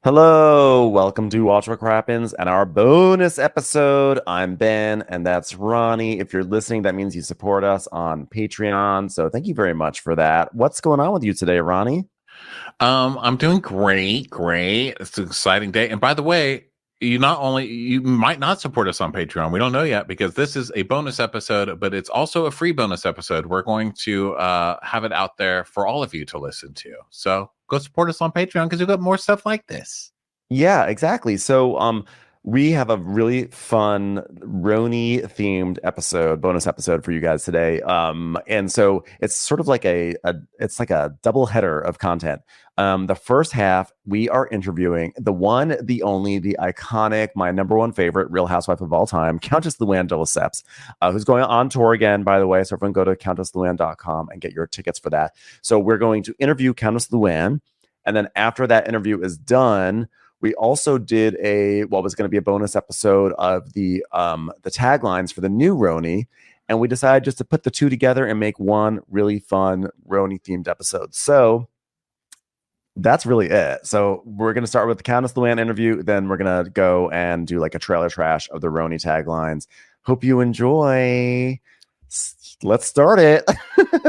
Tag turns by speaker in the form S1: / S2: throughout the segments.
S1: Hello, welcome to Watch What Crappens and our bonus episode. I'm Ben, and that's Ronnie. If you're listening, that means you support us on Patreon. So thank you very much for that. What's going on with you today, Ronnie?
S2: I'm doing great. It's an exciting day. And by the way, you might not support us on Patreon. We don't know yet because this is a bonus episode, but it's also a free bonus episode. We're going to have it out there for all of you to listen to. So go support us on Patreon because we've got more stuff like this.
S1: Yeah, exactly. So we have a really fun RHONY themed episode, bonus episode for you guys today. And so it's sort of like it's like a double header of content. The first half, we are interviewing the one, the only, the iconic, my number one favorite Real Housewife of all time, Countess Luann De Lesseps, who's going on tour again, by the way. So everyone go to countessluann.com and get your tickets for that. So we're going to interview Countess Luann. And then after that interview is done, we also did what was going to be a bonus episode of the taglines for the new RHONY, and we decided just to put the two together and make one really fun RHONY themed episode. So that's really it. So we're going to start with the Countess Luann interview, then we're going to go and do like a trailer trash of the RHONY taglines. Hope you enjoy. Let's start it.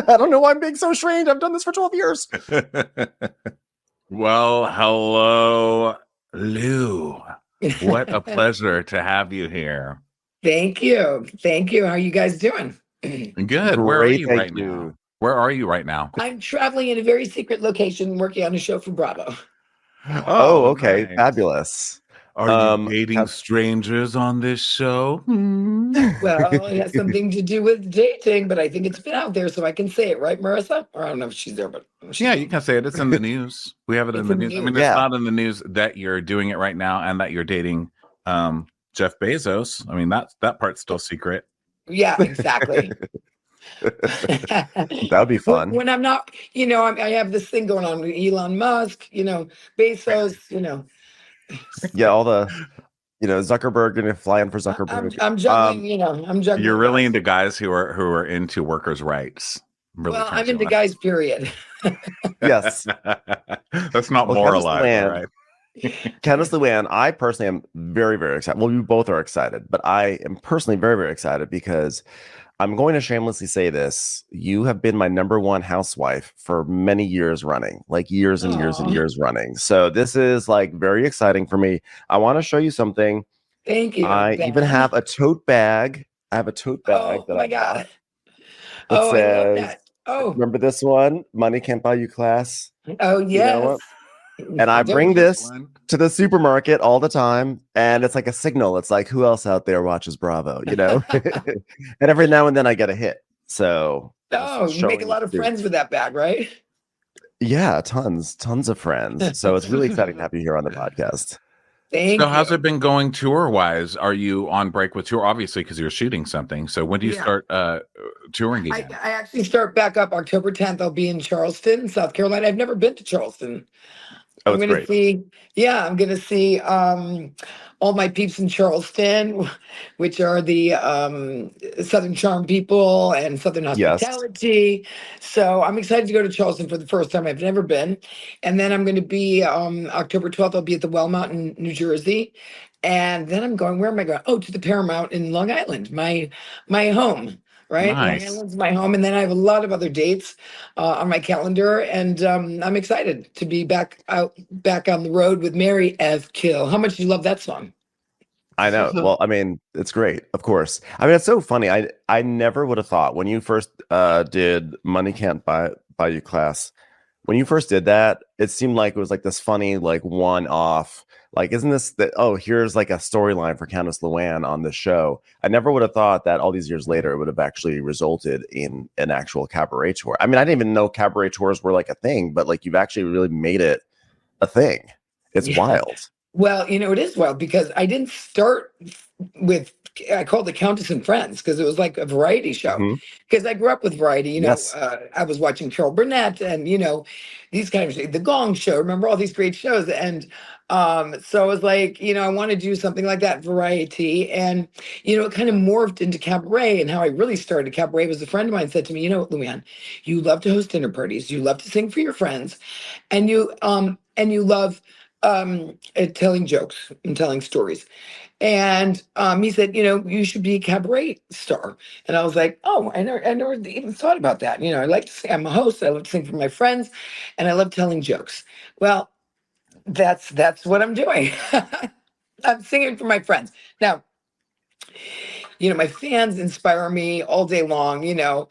S1: I don't know why I'm being so strange. I've done this for 12 years.
S2: Well, hello, Lou. What a pleasure to have you here.
S3: Thank you. How are you guys doing?
S2: Good. Where are you right now? Where are you right now?
S3: I'm traveling in a very secret location working on a show for Bravo.
S1: Oh, okay.
S2: Nice.
S1: Fabulous.
S2: Are you dating strangers on this show?
S3: Well, it has something to do with dating, but I think it's been out there, so I can say it, right, Marissa? Or I don't know if she's there, but
S2: yeah, you can say it. It's in the news. We have it in the news. I mean, it's not in the news that you're doing it right now and that you're dating Jeff Bezos. I mean, that part's still secret.
S3: Yeah, exactly.
S1: That would be fun.
S3: When I'm not, I have this thing going on with Elon Musk, Bezos,
S1: Yeah, all the, Zuckerberg and flying for Zuckerberg.
S3: I'm juggling, I'm juggling.
S2: You're really into guys who are into workers' rights. Really
S3: well, I'm into guys, period.
S1: Yes.
S2: That's not more alive, right?
S1: Countess Luann, I personally am very, very excited. Well, we both are excited, but I am personally very, very excited because I'm going to shamelessly say this. You have been my number one housewife for many years running, like years and years and years running. So this is like very exciting for me. I want to show you something.
S3: Thank you.
S1: I even have a tote bag. I have a tote bag that I got. It
S3: says, I love that.
S1: Remember this one? Money can't buy you class.
S3: Oh, yes.
S1: You know, and I bring this to the supermarket all the time, and it's like a signal. It's like, who else out there watches Bravo, and every now and then I get a hit. So
S3: you make a lot of friends with that bag, right?
S1: Yeah, tons of friends. So it's really exciting to have you here on the podcast.
S3: Thank you.
S2: How's it been going tour-wise? Are you on break with tour? Obviously, because you're shooting something. So when do you start touring again?
S3: I actually start back up October 10th. I'll be in Charleston, South Carolina. I've never been to Charleston. I'm going to see all my peeps in Charleston, which are the Southern Charm people and Southern Hospitality. Yes. So I'm excited to go to Charleston for the first time. I've never been. And then I'm going to be October 12th, I'll be at the Wellmount in New Jersey. And then I'm going, where am I going? Oh, to the Paramount in Long Island, my home. Right.
S2: Nice.
S3: Long Island's my home. And then I have a lot of other dates on my calendar. And I'm excited to be back on the road with Mary F. Kill. How much do you love that song?
S1: I know. Well, I mean, it's great, of course. I mean, it's so funny. I never would have thought when you first did Money Can't Buy You class, when you first did that, it seemed like it was like this funny, like one-off. Like, isn't this that? Oh, here's like a storyline for Countess Luann on the show. I never would have thought that all these years later it would have actually resulted in an actual cabaret tour. I mean, I didn't even know cabaret tours were like a thing, but like you've actually really made it a thing. It's wild.
S3: Well, it is wild because I didn't start with, I called it Countess and Friends because it was like a variety show. Because I grew up with variety,
S1: Yes.
S3: I was watching Carol Burnett and, these kind of, The Gong Show, remember all these great shows. And so I was like, I want to do something like that, variety. And, it kind of morphed into cabaret. And how I really started cabaret was a friend of mine said to me, Luann, you love to host dinner parties. You love to sing for your friends. And you love telling jokes and telling stories. And he said, you should be a cabaret star. And I was like, oh, I never even thought about that. I like to sing. I'm a host. I love to sing for my friends, and I love telling jokes. Well, that's what I'm doing. I'm singing for my friends. Now, my fans inspire me all day long, and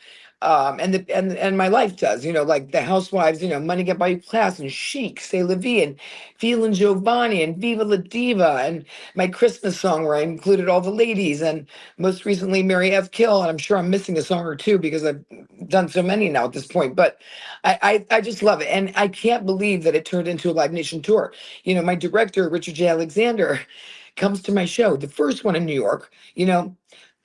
S3: my life does, like the Housewives, Money Get By You Class and Chic, Say La Vie, and Phil and Giovanni and Viva La Diva, and my Christmas song where I included all the ladies, and most recently Mary F. Kill, and I'm sure I'm missing a song or two because I've done so many now at this point, but I just love it. And I can't believe that it turned into a Live Nation tour. My director, Richard J. Alexander, comes to my show, the first one in New York.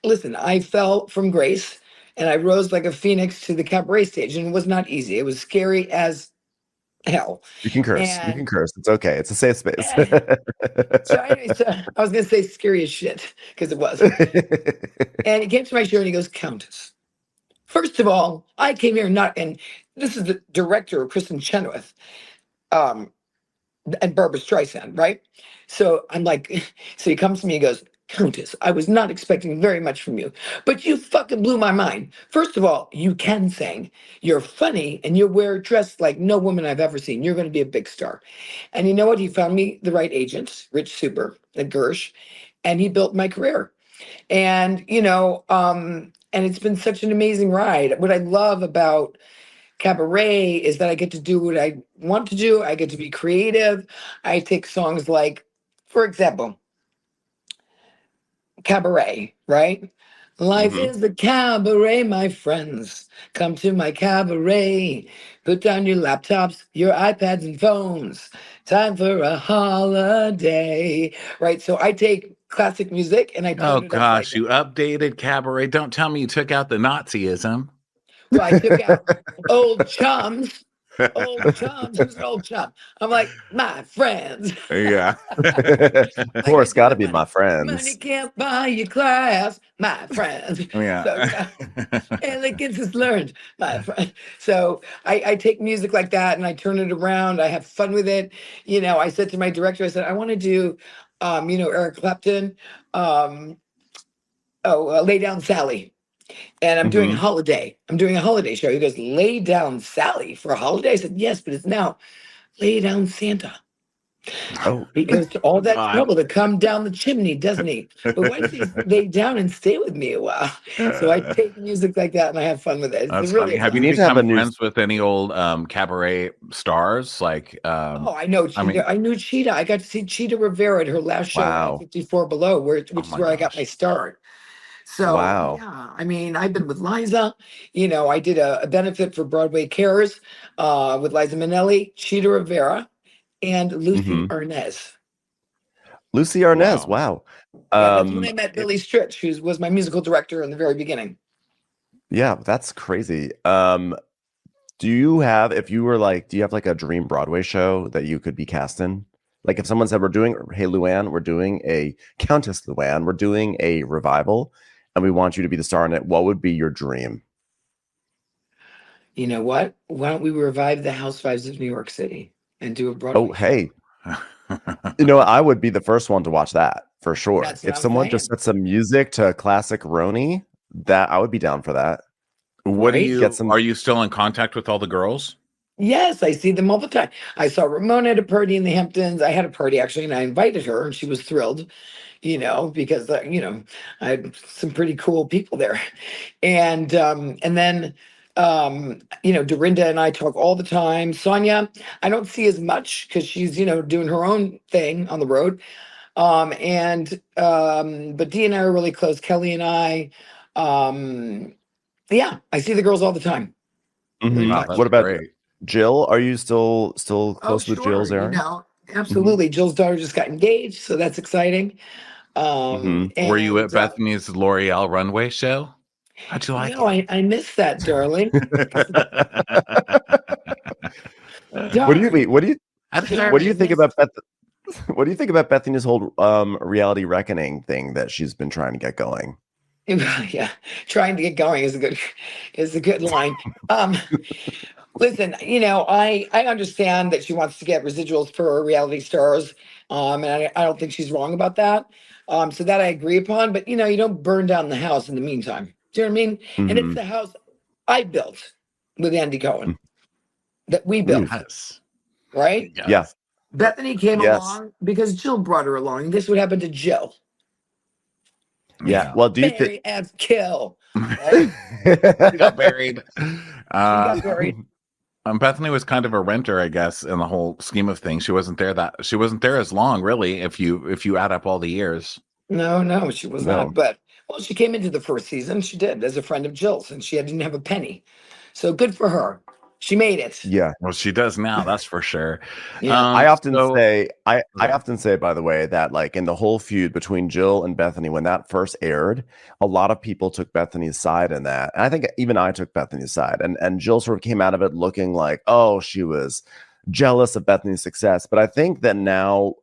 S3: Listen, I fell from grace and I rose like a phoenix to the cabaret stage, and it was not easy. It was scary as hell.
S1: You can curse. You can curse. It's okay. It's a safe space.
S3: So I was going to say scary as shit because it was. And he came to my show and he goes, Countess, first of all, I came here and this is the director, Kristen Chenoweth, and Barbara Streisand, right? So I'm like, so he comes to me and goes, Countess, I was not expecting very much from you, but you fucking blew my mind. First of all, you can sing, you're funny, and you wear dress like no woman I've ever seen. You're going to be a big star. And you know what? He found me the right agent, Rich Super at Gersh, and he built my career. And, and it's been such an amazing ride. What I love about cabaret is that I get to do what I want to do. I get to be creative. I take songs like, for example, cabaret, right? Life is the cabaret, my friends. Come to my cabaret. Put down your laptops, your iPads and phones. Time for a holiday. Right? So I take classic music and I turn it
S2: gosh,
S3: upside
S2: you
S3: down.
S2: updated cabaret. Don't tell me you took out the Nazism.
S3: Well, I took out old chums. Old chums. Who's an old chum? I'm like, my friends.
S2: Yeah.
S1: Of course, got to be my
S3: Money
S1: friends.
S3: can't buy you class, my friends.
S2: Yeah.
S3: Elegance is learned, my friend. So I take music like that and I turn it around. I have fun with it. I said to my director, I said, I want to do, Eric Clapton, Lay Down Sally. And I'm doing a holiday. I'm doing a holiday show. He goes, Lay Down Sally for a holiday? I said, yes, but it's now Lay Down Santa.
S1: Oh,
S3: He goes to all that
S2: God.
S3: trouble to come down the chimney, doesn't he? But why does he lay down and stay with me a while? So I take music like that and I have fun with it. It's
S2: That's
S3: really
S2: funny. Have you
S1: need to have
S2: become
S1: a new-
S2: friends with any old cabaret stars? Like,
S3: Oh, I know Cheetah. I knew Cheetah. I got to see Cheetah Rivera at her last show
S1: Wow.
S3: at 54 Below, which is
S2: my
S3: where I got
S2: gosh.
S3: my start. So
S1: Wow.
S3: yeah, I mean, I've been with Liza. I did a benefit for Broadway Cares with Liza Minnelli, Cheetah Rivera, and Lucy Arnaz.
S1: Lucy Arnaz. Wow.
S3: Yeah, that's when I met Billy Stritch, who was my musical director in the very beginning.
S1: Yeah, that's crazy. Do you have like a dream Broadway show that you could be cast in? Like if someone said, hey, Luann, we're doing a Countess Luann, we're doing a revival, and we want you to be the star in it, what would be your dream?
S3: You know what? Why don't we revive the Housewives of New York City and do a Broadway
S1: Oh, hey. I would be the first one to watch that for sure.
S3: That's what
S1: If
S3: I'm
S1: someone
S3: saying.
S1: just set some music to classic RHONY, that I would be down for that.
S2: What do
S3: Right?
S2: you
S1: Get some-
S2: are you still in contact with all the girls?
S3: Yes, I see them all the time. I saw Ramona at a party in the Hamptons. I had a party actually, and I invited her, and she was thrilled, because I had some pretty cool people there, and then Dorinda and I talk all the time. Sonia, I don't see as much because she's doing her own thing on the road, but Dee and I are really close. Kelly and I, yeah, I see the girls all the time.
S2: Wow, that's
S1: What about
S2: great.
S1: Jill? Are you still close with Jill Zarin?
S3: Absolutely. Jill's daughter just got engaged, so that's exciting.
S2: Were you at Bethany's L'Oreal runway show? How'd you like
S3: no,
S2: it?
S3: I missed that, darling.
S1: What do you think about Beth? What do you think about Bethany's whole reality reckoning thing that she's been trying to get going?
S3: Yeah, trying to get going is a good line. Listen, I understand that she wants to get residuals for reality stars, and I don't think she's wrong about that. So that I agree upon. But you don't burn down the house in the meantime. Do you know what I mean? And it's
S1: Mhm.
S3: the house I built with Andy Cohen that we built,
S2: Yes.
S3: right?
S1: Yeah.
S2: Yes.
S3: Bethany came
S1: Yes.
S3: along because Jill brought her along. This would happen to Jill.
S1: Yeah.
S2: Yeah.
S1: Well, do you think?
S3: Marry F. Kill, right?
S2: She got buried.
S3: She
S2: Uh,
S3: got buried.
S2: Bethany was kind of a renter, I guess, in the whole scheme of things. She wasn't there as long, really, if you add up all the years.
S3: No, she was not.
S1: No.
S3: But well, she came into the first season. She did as a friend of Jill's, and she didn't have a penny. So good for her. She made it.
S1: Yeah.
S2: Well, she does now, that's for sure.
S3: Yeah.
S1: I often
S2: So
S1: say, I
S2: okay.
S1: often say, by the way, that like in the whole feud between Jill and Bethany, when that first aired, a lot of people took Bethany's side in that. And I think even I took Bethany's side. And Jill sort of came out of it looking like, oh, she was jealous of Bethany's success. But I think that now,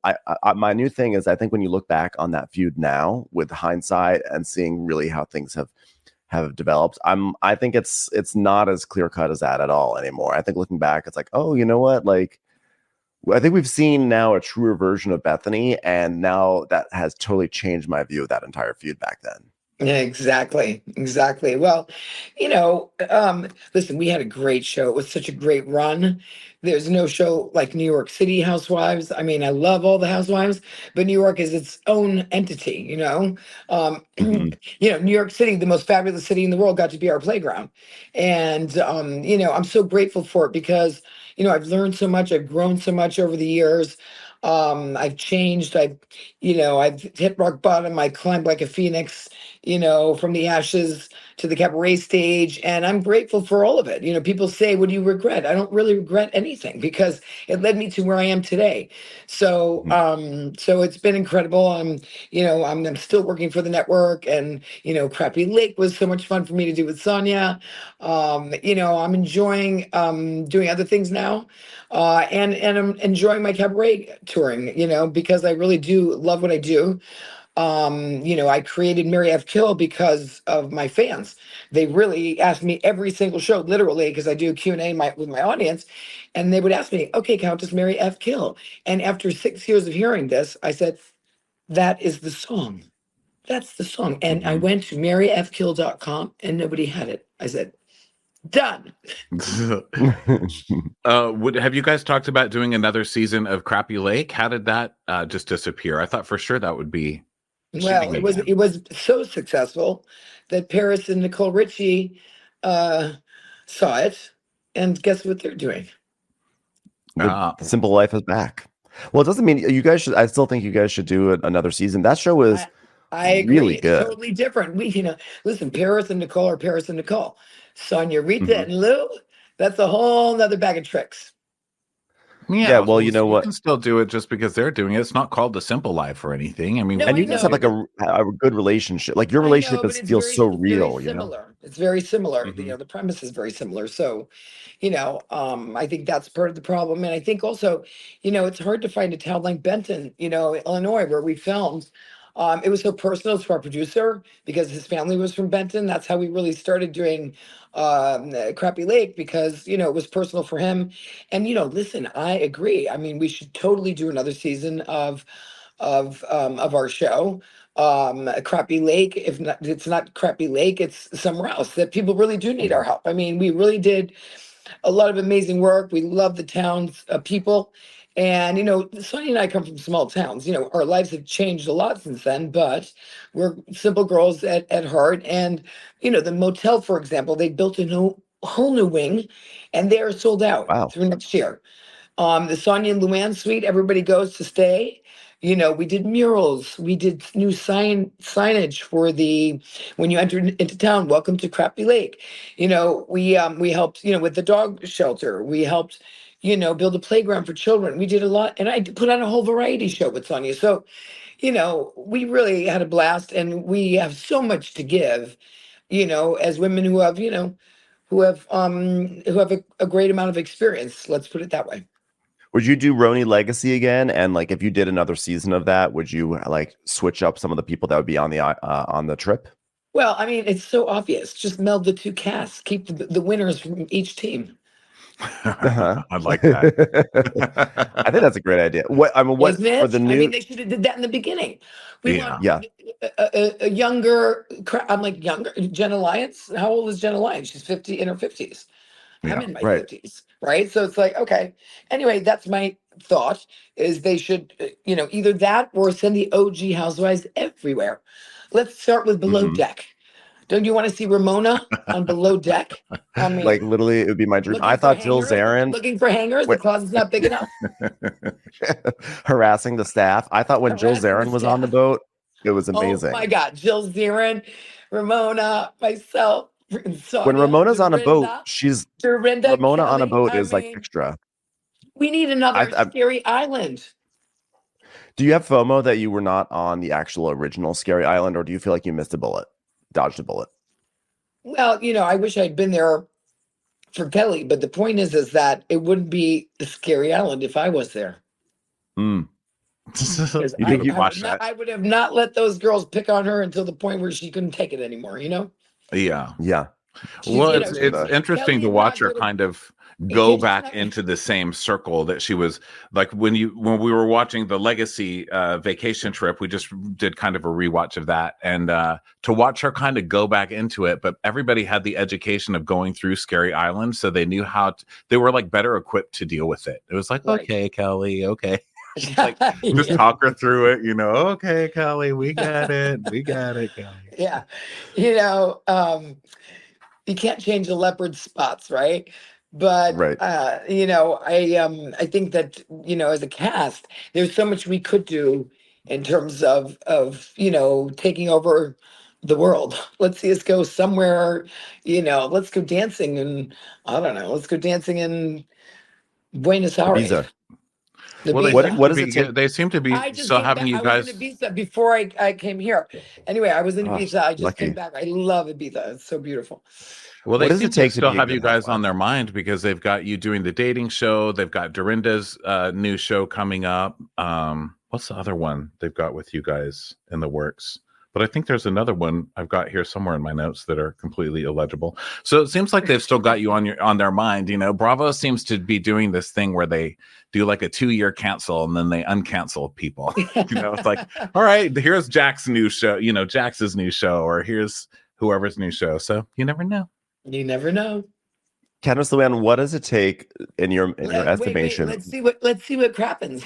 S1: my new thing is, I think when you look back on that feud now with hindsight and seeing really how things have developed, I think it's not as clear cut as that at all anymore. I think looking back, it's like, oh, you know what, like. I think we've seen now a truer version of Bethany, and now that has totally changed my view of that entire feud back then.
S3: Yeah, exactly. Well, listen, we had a great show. It was such a great run. There's no show like New York City Housewives. I mean, I love all the housewives, but New York is its own entity.
S1: Mhm.
S3: New York City, the most fabulous city in the world, got to be our playground. And I'm so grateful for it because, I've learned so much, I've grown so much over the years. I've changed, I've hit rock bottom, I climbed like a phoenix, from the ashes to the cabaret stage. And I'm grateful for all of it. People say, what do you regret? I don't really regret anything because it led me to where I am today. So,
S1: Mhm.
S3: so it's been incredible. I'm still working for the network, and, Crappy Lake was so much fun for me to do with Sonia. I'm enjoying, doing other things now. And I'm enjoying my cabaret touring, because I really do love what I do. I created Mary F. Kill because of my fans. They really asked me every single show, literally, because I do Q&A with my audience, and they would ask me, okay, Countess Mary F. Kill. And after 6 years of hearing this, I said, that is the song. That's the song. And I
S1: Mhm.
S3: went to maryfkill.com and nobody had it. I said, done.
S2: Have you guys talked about doing another season of Crappy Lake? How did that just disappear? I thought for sure that would be
S3: Well,
S2: shooting
S3: it was
S2: again.
S3: it was so successful that Paris and Nicole Richie uh, saw it, and guess what they're doing?
S1: The Simple Life is back. Well, it doesn't mean you guys should. I still think you guys should do another season. That show is
S3: I I agree.
S1: really
S3: It's
S1: good.
S3: totally different. Listen, Paris and Nicole are Paris and Nicole. Sonia, Rita,
S1: Mhm.
S3: and Lou, that's a whole nother bag of tricks.
S1: Yeah.
S2: Yeah,
S1: Well, you know
S2: you
S1: what?
S2: can still do it just because they're doing it. It's not called The Simple Life or anything. I mean,
S3: No,
S1: And
S3: I
S1: you guys
S3: know,
S1: have like
S3: but
S1: a good relationship. Like your
S3: I know,
S1: relationship
S3: but
S1: is feels so
S3: it's very
S1: real. You know.
S3: similar. It's very similar.
S1: Mhm.
S3: The premise is very similar. So, I think that's part of the problem. And I think also, it's hard to find a town like Benton, Illinois, where we filmed. It was so personal to our producer because his family was from Benton. That's how we really started doing Crappy Lake because, it was personal for him. And, listen, I agree. I mean, we should totally do another season of our show. Crappy Lake, if not, it's not Crappy Lake, it's somewhere else that people really do need our help. I mean, we really did a lot of amazing work. We love the town's people. And, Sonia and I come from small towns. Our lives have changed a lot since then, but we're simple girls at heart. And, the motel, for example, they built a whole new wing and they are sold out
S1: Wow.
S3: through next year. The Sonia and Luann suite, everybody goes to stay. We did murals. We did new signage for the when you enter into town. Welcome to Crappy Lake. We helped. With the dog shelter. We helped. Build a playground for children. We did a lot, and I put on a whole variety show with Sonia. So, we really had a blast, and we have so much to give. As women who have a great amount of experience. Let's put it that way.
S1: Would you do RHONY Legacy again? And like, if you did another season of that, would you like switch up some of the people that would be on the trip?
S3: Well, I mean, it's so obvious. Just meld the two casts. Keep the winners from each team.
S1: Uh-huh.
S2: I like that.
S1: I think that's a great idea. What
S3: Isn't
S1: for the
S3: it? I
S1: new?
S3: mean, they should have did that in the beginning. We want
S2: Yeah.
S1: Yeah.
S3: a younger. I'm like younger. Jenna Lyons. How old is Jenna Lyons? She's 50 in her 50s. I'm
S2: Yeah.
S3: in my
S1: Right.
S3: 50s, right? So it's like, okay. Anyway, that's my thought is they should, either that or send the OG housewives everywhere. Let's start with Below
S1: Mhm.
S3: Deck. Don't you want to see Ramona on Below Deck? I
S1: Like
S3: mean,
S1: literally, it would be my dream. I
S3: looking for
S1: thought Jill
S3: hangers,
S1: Zarin,
S3: looking for hangers. The
S1: wait,
S3: closet's not big enough.
S1: harassing the staff. I thought when Jill
S3: Harassing the
S1: Zarin was on the
S3: staff.
S1: boat, it was
S3: Oh my
S1: amazing.
S3: God. Jill Zarin, Ramona, myself,
S1: When
S3: Sonia,
S1: Ramona's on a boat,
S3: Dorinda,
S1: Ramona on a
S3: Kelly.
S1: boat
S3: I
S1: is like
S3: mean,
S1: extra.
S3: we need another
S1: I
S3: Scary Island.
S1: Do you have FOMO that you were not on the actual original Scary Island, or do you feel like you missed a bullet, dodged a bullet?
S3: Well, I wish I'd been there for Kelly, but the point is that it wouldn't be the Scary Island if I was there.
S1: Mm.
S3: Because
S1: You think you
S2: Watch that.
S3: I would have not let those girls pick on her until the point where she couldn't take it anymore.
S2: Yeah.
S1: Yeah.
S2: Well,
S3: You
S2: it's
S3: know,
S2: it's interesting
S3: Kelly
S2: to
S3: is
S2: watch
S3: not
S2: her
S3: good at-
S2: kind of
S3: you
S2: go
S3: just
S2: back
S3: not-
S2: into the same circle that she was like when we were watching the Legacy vacation trip. We just did kind of a rewatch of that, and to watch her kind of go back into it. But everybody had the education of going through Scary Island, so they knew they were like better equipped to deal with it. It was like,
S3: Right.
S2: okay, Kelly, okay. Like just
S3: Yeah.
S2: talk her through it, okay, Kelly, we got it, Kelly.
S3: Yeah. You can't change the leopard spots, right? But
S1: Right.
S3: I think that as a cast, there's so much we could do in terms of taking over the world. Let's see us go somewhere. Let's go dancing, and I don't know. Let's go dancing in Buenos Aires.
S1: Ibiza.
S2: Well,
S3: Ibiza.
S1: What does it take?
S2: they seem to be
S3: I just
S2: still
S3: came
S2: having
S3: back.
S2: you
S3: I was
S2: guys.
S3: in Ibiza before I came here. Anyway, I was in
S1: Oh,
S3: Ibiza. I just came
S1: lucky.
S3: back. I love Ibiza. It's so beautiful.
S2: Well,
S1: What
S2: they
S1: does
S2: seem
S1: it
S2: to
S1: take to
S2: still
S1: be a
S2: have you
S1: good
S2: guys on
S1: housewife?
S2: their mind because they've got you doing the dating show. They've got Dorinda's new show coming up. What's the other one they've got with you guys in the works? But I think there's another one I've got here somewhere in my notes that are completely illegible. So it seems like they've still got you on their mind. Bravo seems to be doing this thing where they do like a 2-year cancel and then they uncancel people. It's like, all right, here's Jack's new show. Jax's new show, or here's whoever's new show. So you never know.
S3: You never know.
S1: Countess Luann, what does it take in your estimation?
S3: Wait, let's see what crappens.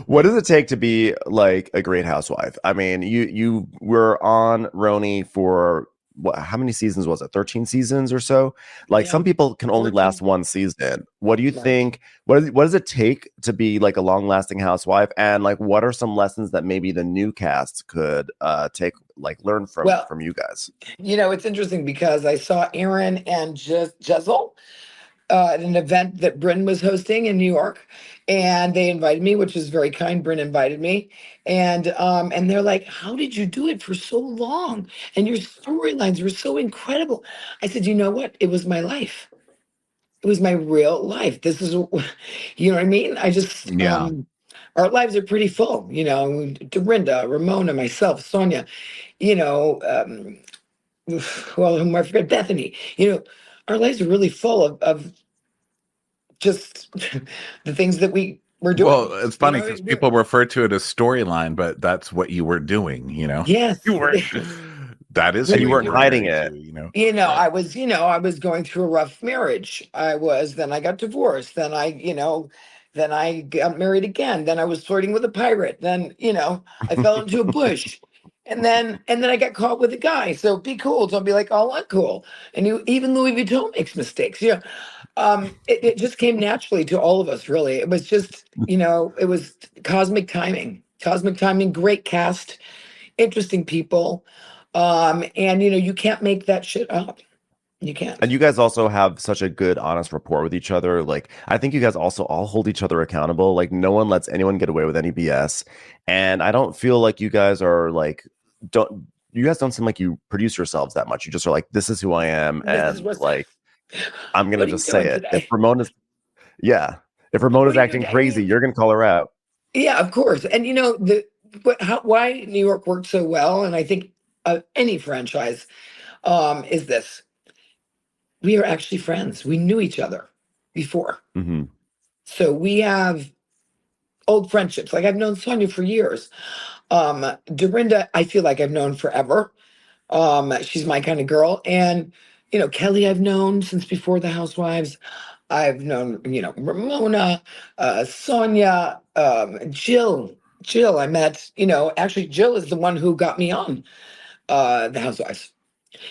S1: What does it take to be like a great housewife? I mean, you were on RHONY for how many seasons was it? 13 seasons or so? Like
S3: Yeah,
S1: some people can only
S3: 14.
S1: last one season. What do you
S3: Right.
S1: think? What does it take to be like a long-lasting housewife? And like what are some lessons that maybe the new cast could learn from you guys?
S3: It's interesting because I saw Aaron and Jezel at an event that Bryn was hosting in New York, and they invited me, which was very kind. Bryn invited me, and they're like, "How did you do it for so long? And your storylines were so incredible." I said, "You know what? It was my life. It was my real life. This is, you know what I mean? I just,
S2: Yeah.
S3: our lives are pretty full. Dorinda, Ramona, myself, Sonia. Whom I forget, Bethany. Our lives are really full of just the things that we were doing.
S2: Well, it's funny because people refer to it as storyline, but that's what you were doing.
S3: Yes,
S2: You were. That is,
S1: And you
S2: who
S1: weren't
S2: were
S1: hiding
S2: married
S1: it.
S2: to, Right.
S3: I was going through a rough marriage. Then I got divorced. Then I got married again. Then I was flirting with a pirate. Then, I fell into a bush. And then I got caught with a guy. So be cool. Don't be like all uncool. And even Louis Vuitton makes mistakes. It just came naturally to all of us, really. It was just, it was cosmic timing. Cosmic timing, great cast, interesting people. And you can't make that shit up. You can't.
S1: And you guys also have such a good, honest rapport with each other. Like, I think you guys also all hold each other accountable. Like, no one lets anyone get away with any BS. And I don't feel like you guys are like, you guys don't seem like you produce yourselves that much. You just are like, this is who I am. And like, I'm going to just say it.
S3: Today?
S1: If Ramona's acting crazy, you're going to call her out.
S3: Yeah, of course. And why New York worked so well, and I think any franchise is this. We are actually friends. We knew each other before.
S1: Mm-hmm.
S3: So we have old friendships. Like I've known Sonia for years. Dorinda, I feel like I've known forever. She's my kind of girl. And, Kelly, I've known since before the Housewives. I've known, Ramona, Sonia, Jill. Jill, I met, actually, Jill is the one who got me on the Housewives.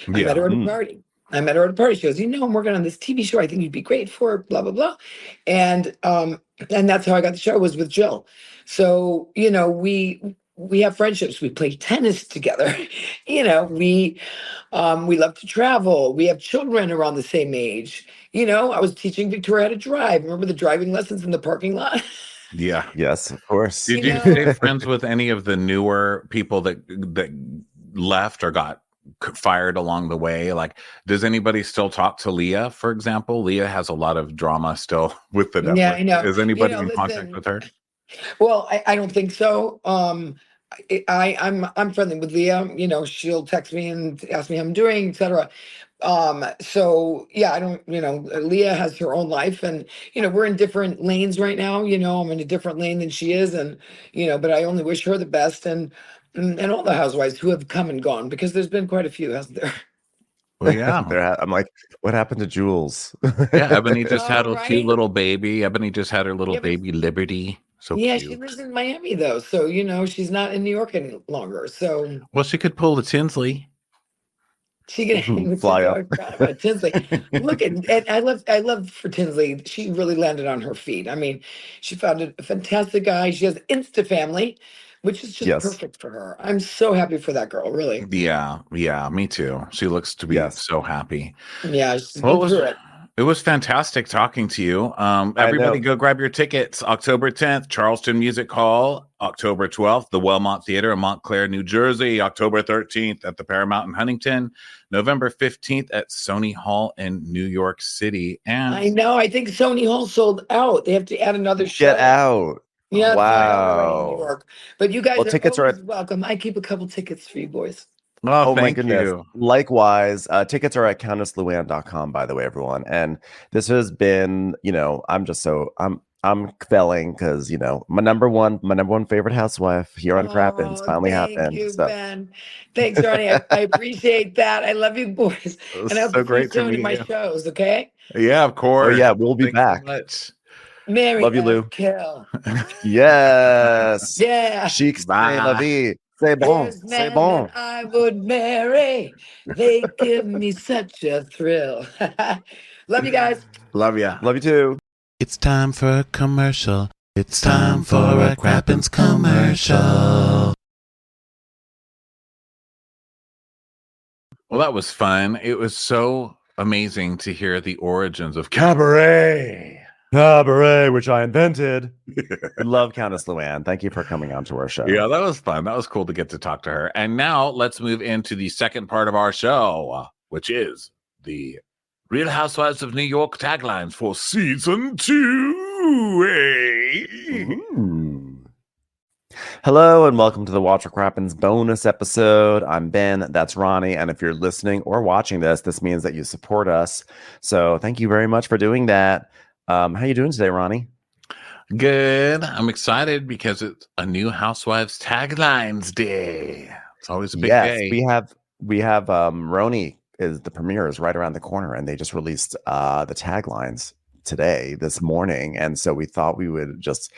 S3: I met her at a party. She goes, I'm working on this TV show. I think you'd be great for it, blah, blah, blah. And that's how I got the show, was with Jill. So, we have friendships. We play tennis together. We love to travel. We have children around the same age. I was teaching Victoria how to drive. Remember the driving lessons in the parking lot?
S2: Yeah.
S1: Yes, of course.
S2: Did you stay friends with any of the newer people that left or got fired along the way? Like, does anybody still talk to Leah, for example? Leah has a lot of drama still with the network.
S3: Yeah, I know.
S2: Is anybody in contact with her?
S3: Well, I don't think so. I'm friendly with Leah. She'll text me and ask me how I'm doing, etc. So yeah, I don't, Leah has her own life, and we're in different lanes right now. I'm in a different lane than she is, and but I only wish her the best, and all the housewives who have come and gone, because there's been quite a few, hasn't there?
S2: Well, yeah.
S1: I'm like, what happened to Jules?
S2: Yeah, Ebony just had a
S3: right?
S2: cute little baby. Ebony just had her little baby Liberty. So
S3: yeah,
S2: cute.
S3: she lives in Miami though, so she's not in New York any longer. So
S2: well, she could pull the Tinsley.
S3: She can
S1: fly up.
S3: About Tinsley. Look, and I love for Tinsley. She really landed on her feet. I mean, she found a fantastic guy. She has Insta family, which is just perfect for her. I'm so happy for that girl, really.
S2: Yeah, me too. She looks to be so happy.
S3: Yeah, she's good through it.
S2: It was fantastic talking to you. Everybody go grab your tickets. October 10th, Charleston Music Hall. October 12th, the Wellmont Theater in Montclair, New Jersey. October 13th at the Paramount in Huntington. November 15th at Sony Hall in New York City. And
S3: I know. I think Sony Hall sold out. They have to add another show.
S1: Get out.
S3: Yeah,
S1: wow.
S3: New York. But you guys
S1: tickets
S3: are always welcome. I keep a couple tickets for you boys.
S2: Oh,
S1: my goodness.
S2: You.
S1: Likewise, tickets are at CountessLuann.com, by the way, everyone. And this has been, I'm quelling because, my number one favorite housewife here on Crappens finally happened.
S3: Thank you, Ben. Thanks, Ronnie. I appreciate that. I love you boys. And I'll
S2: so great to
S3: meet you. My shows, okay?
S2: Yeah, of course.
S1: Oh, yeah, we'll be back.
S2: So much.
S3: Mary,
S1: love you, Lou.
S3: Kill.
S1: Yes.
S3: Yeah.
S1: Chic, la vie. C'est bon. C'est bon.
S3: I would marry. They give me such a thrill. Love you guys.
S2: Love ya.
S1: Love you too.
S2: It's time for a commercial. It's time for a Crappens commercial. Well, that was fun. It was so amazing to hear the origins of cabaret.
S1: Cabaret, which I invented. Love Countess Luann. Thank you for coming on to our show.
S2: Yeah, that was fun. That was cool to get to talk to her. And now let's move into the second part of our show, which is the Real Housewives of New York taglines for season 2.
S1: Hello and welcome to the Watch What Crappens bonus episode. I'm Ben, that's Ronnie, and if you're listening or watching this means that you support us. So thank you very much for doing that. How you doing today, Ronnie?
S2: Good. I'm excited because it's a new Housewives taglines day. It's always a big day.
S1: We have RHONY is the premiere is right around the corner, and they just released the taglines this morning, and so we thought we would just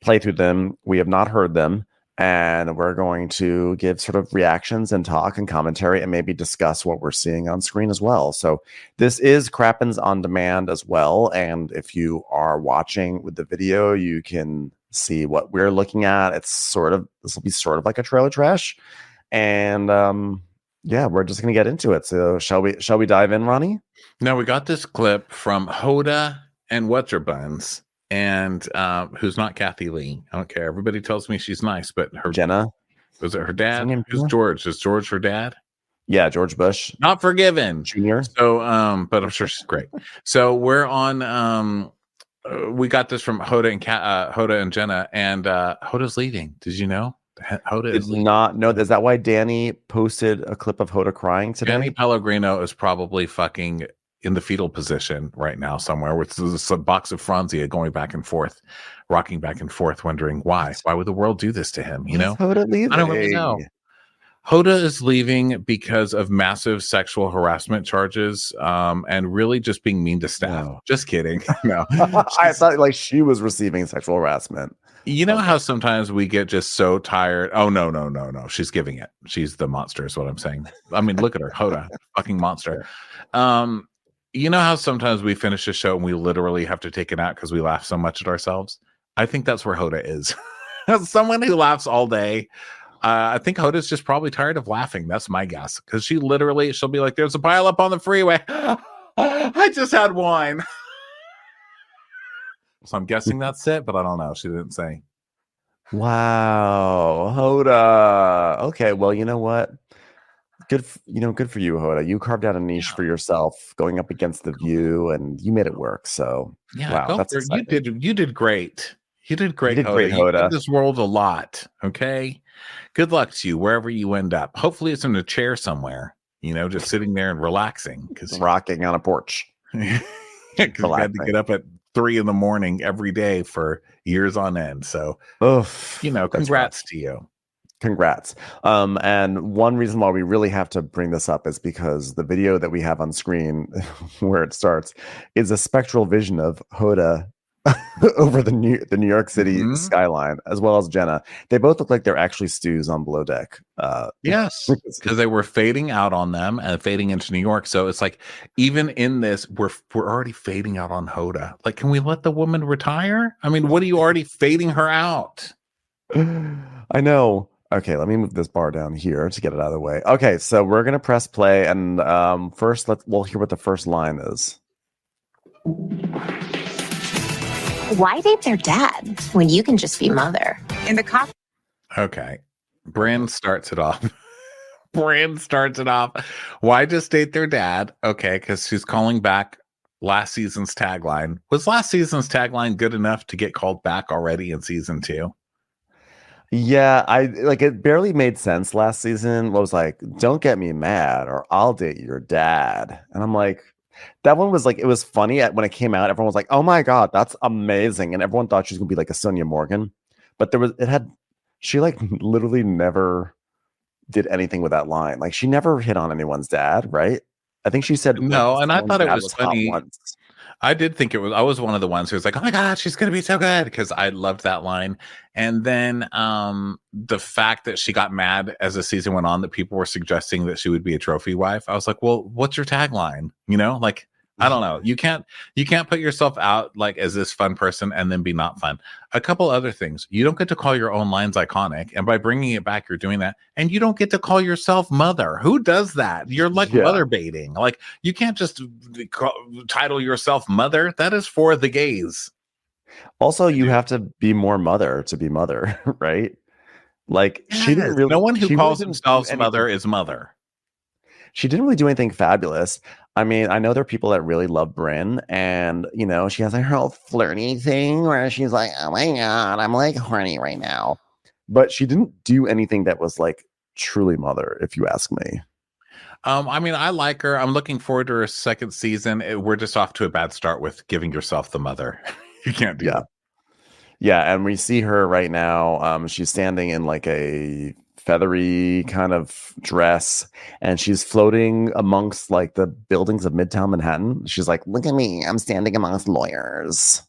S1: play through them. We have not heard them, and we're going to give sort of reactions and talk and commentary and maybe discuss what we're seeing on screen as well. So this is Crappens on demand as well, and if you are watching with the video, you can see what we're looking at. This will be sort of like a trailer trash, and yeah, we're just gonna get into it. So shall we dive in, Ronnie?
S2: Now we got this clip from Hoda and What's Her Buns, and who's not Kathy Lee. I don't care. Everybody tells me she's nice, but her
S1: Jenna.
S2: Was it her dad? Who's George? Is George her dad?
S1: Yeah, George Bush.
S2: Not forgiven.
S1: Junior.
S2: So but I'm sure she's great. So we're on we got this from Hoda and Jenna, and Hoda's leaving. Did you know? Hoda
S1: Did
S2: is leaving.
S1: not know. Is that why Danny posted a clip of Hoda crying today?
S2: Danny Pellegrino is probably fucking in the fetal position right now somewhere with a box of Franzia going back and forth, rocking back and forth, wondering why. Why would the world do this to him? You know,
S1: Hoda leaving?
S2: I don't really know. Hoda is leaving because of massive sexual harassment charges, and really just being mean to staff.
S1: No.
S2: Just kidding. No,
S1: I thought like she was receiving sexual harassment.
S2: you know how sometimes we get just so tired. Oh no. She's giving it. She's the monster, is what I'm saying. I mean, look at her, Hoda, fucking monster. You know how sometimes we finish a show and we literally have to take it out because we laugh so much at ourselves? I think that's where Hoda is. As someone who laughs all day, I think Hoda's just probably tired of laughing. That's my guess. Because she'll be like, there's a pile up on the freeway. I just had wine. So I'm guessing that's it, but I don't know. She didn't say.
S1: Wow, Hoda. Okay, well, you know what? Good for you, Hoda. You carved out a niche for yourself, going up against The View, and you made it work. So,
S2: yeah,
S1: wow, that's
S2: you did great. You did great,
S1: Hoda.
S2: You did this world a lot. Okay, good luck to you wherever you end up. Hopefully, it's in a chair somewhere. You know, just sitting there and relaxing, because
S1: rocking on a porch.
S2: Because you had to get up at 3 a.m. every day for years on end. So, congrats to you.
S1: Congrats. And one reason why we really have to bring this up is because the video that we have on screen where it starts is a spectral vision of Hoda over the New York City skyline, as well as Jenna. They both look like they're actually stews on below deck.
S2: Yes, because they were fading out on them and fading into New York. So it's like, even in this, we're already fading out on Hoda. Like, can we let the woman retire? I mean, what are you already fading her out?
S1: I know. Okay, let me move this bar down here to get it out of the way. Okay, so we're gonna press play, and first we'll hear what the first line is.
S4: Why date their dad when you can just be mother?
S5: In the cop.
S2: Okay, Bryn starts it off. Why just date their dad? Okay, because she's calling back last season's tagline. Was last season's tagline good enough to get called back already in season 2?
S1: Yeah, it barely made sense last season. It was like, don't get me mad or I'll date your dad. And I'm like, that one was like, it was funny when it came out. Everyone was like, oh my God, that's amazing. And everyone thought she was gonna be like a Sonia Morgan. But she like literally never did anything with that line. Like, she never hit on anyone's dad, right? I think she said
S2: no,
S1: like,
S2: and I thought it was funny.
S1: Once.
S2: I did think I was one of the ones who was like, oh my God, she's going to be so good, because I loved that line. And then the fact that she got mad as the season went on that people were suggesting that she would be a trophy wife. I was like, well, what's your tagline? You know, like, I don't know. You can't put yourself out like as this fun person and then be not fun. A couple other things. You don't get to call your own lines iconic. And by bringing it back, you're doing that. And you don't get to call yourself mother. Who does that? You're like mother baiting. Like, you can't just title yourself mother. That is for the gays.
S1: Also, you have to be more mother to be mother, right? Like, she didn't really.
S2: No one who calls themselves mother is mother.
S1: She didn't really do anything fabulous. I mean, I know there are people that really love Bryn, and she has like her whole flirty thing where she's like, "Oh my God, I'm like horny right now," but she didn't do anything that was like truly mother, if you ask me.
S2: I mean, I like her. I'm looking forward to her second season. We're just off to a bad start with giving yourself the mother. You can't do that.
S1: Yeah, and we see her right now. She's standing in like a feathery kind of dress, and she's floating amongst like the buildings of Midtown Manhattan. She's like, look at me, I'm standing amongst lawyers.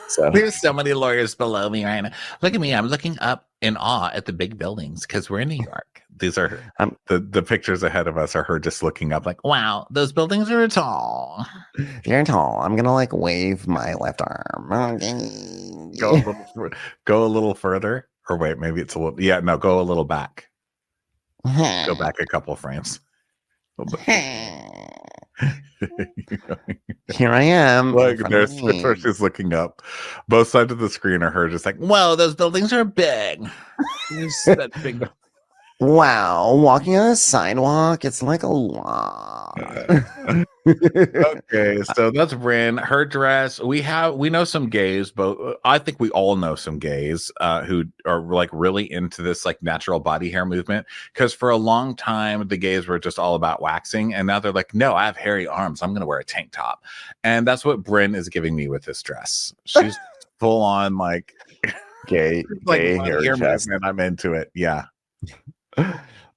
S1: So
S2: there's so many lawyers below me right now. Look at me, I'm looking up in awe at the big buildings because we're in New York. These are the pictures ahead of us are her just looking up like, wow, those buildings are tall.
S1: They're tall. I'm gonna like wave my left arm.
S2: Go a little further. Or wait, maybe it's a little. Yeah, no, go a little back. Go back a couple of frames.
S1: Here I am.
S2: Like, there's where she's looking up. Both sides of the screen are her just like, whoa, those buildings are big. That big.
S1: Wow, walking on a sidewalk, it's like a lot.
S2: Okay, so that's Bryn. Her dress. We know some gays, but I think we all know some gays who are like really into this like natural body hair movement. Because for a long time, the gays were just all about waxing, and now they're like, no, I have hairy arms. I'm gonna wear a tank top, and that's what Bryn is giving me with this dress. She's full on like
S1: gay hair chest.
S2: movement. I'm into it. Yeah.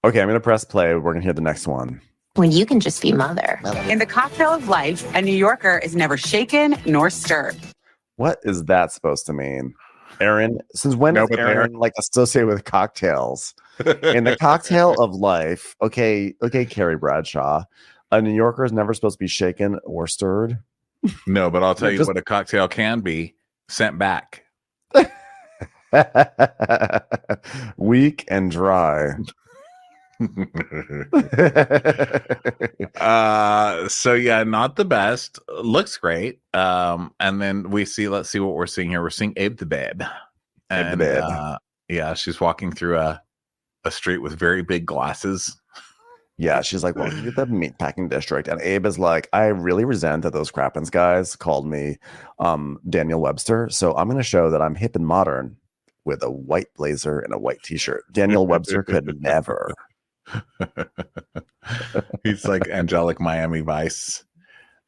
S1: Okay, I'm gonna press play. We're gonna hear the next one.
S4: When you can just be mother.
S5: In the cocktail of life, a New Yorker is never shaken nor stirred.
S1: What is that supposed to mean? Aaron, since when is Aaron like associated with cocktails? In the cocktail of life, okay, Carrie Bradshaw, a New Yorker is never supposed to be shaken or stirred.
S2: No, but I'll tell you what a cocktail can be: sent back.
S1: Weak and dry.
S2: So yeah, not the best. Looks great. And then let's see what we're seeing here. We're seeing Abe the Babe. And yeah, she's walking through a street with very big glasses.
S1: Yeah, she's like, welcome to the meatpacking district. And Abe is like, I really resent that those Crappens guys called me Daniel Webster. So I'm gonna show that I'm hip and modern with a white blazer and a white t-shirt. Daniel Webster could never.
S2: He's like angelic Miami Vice.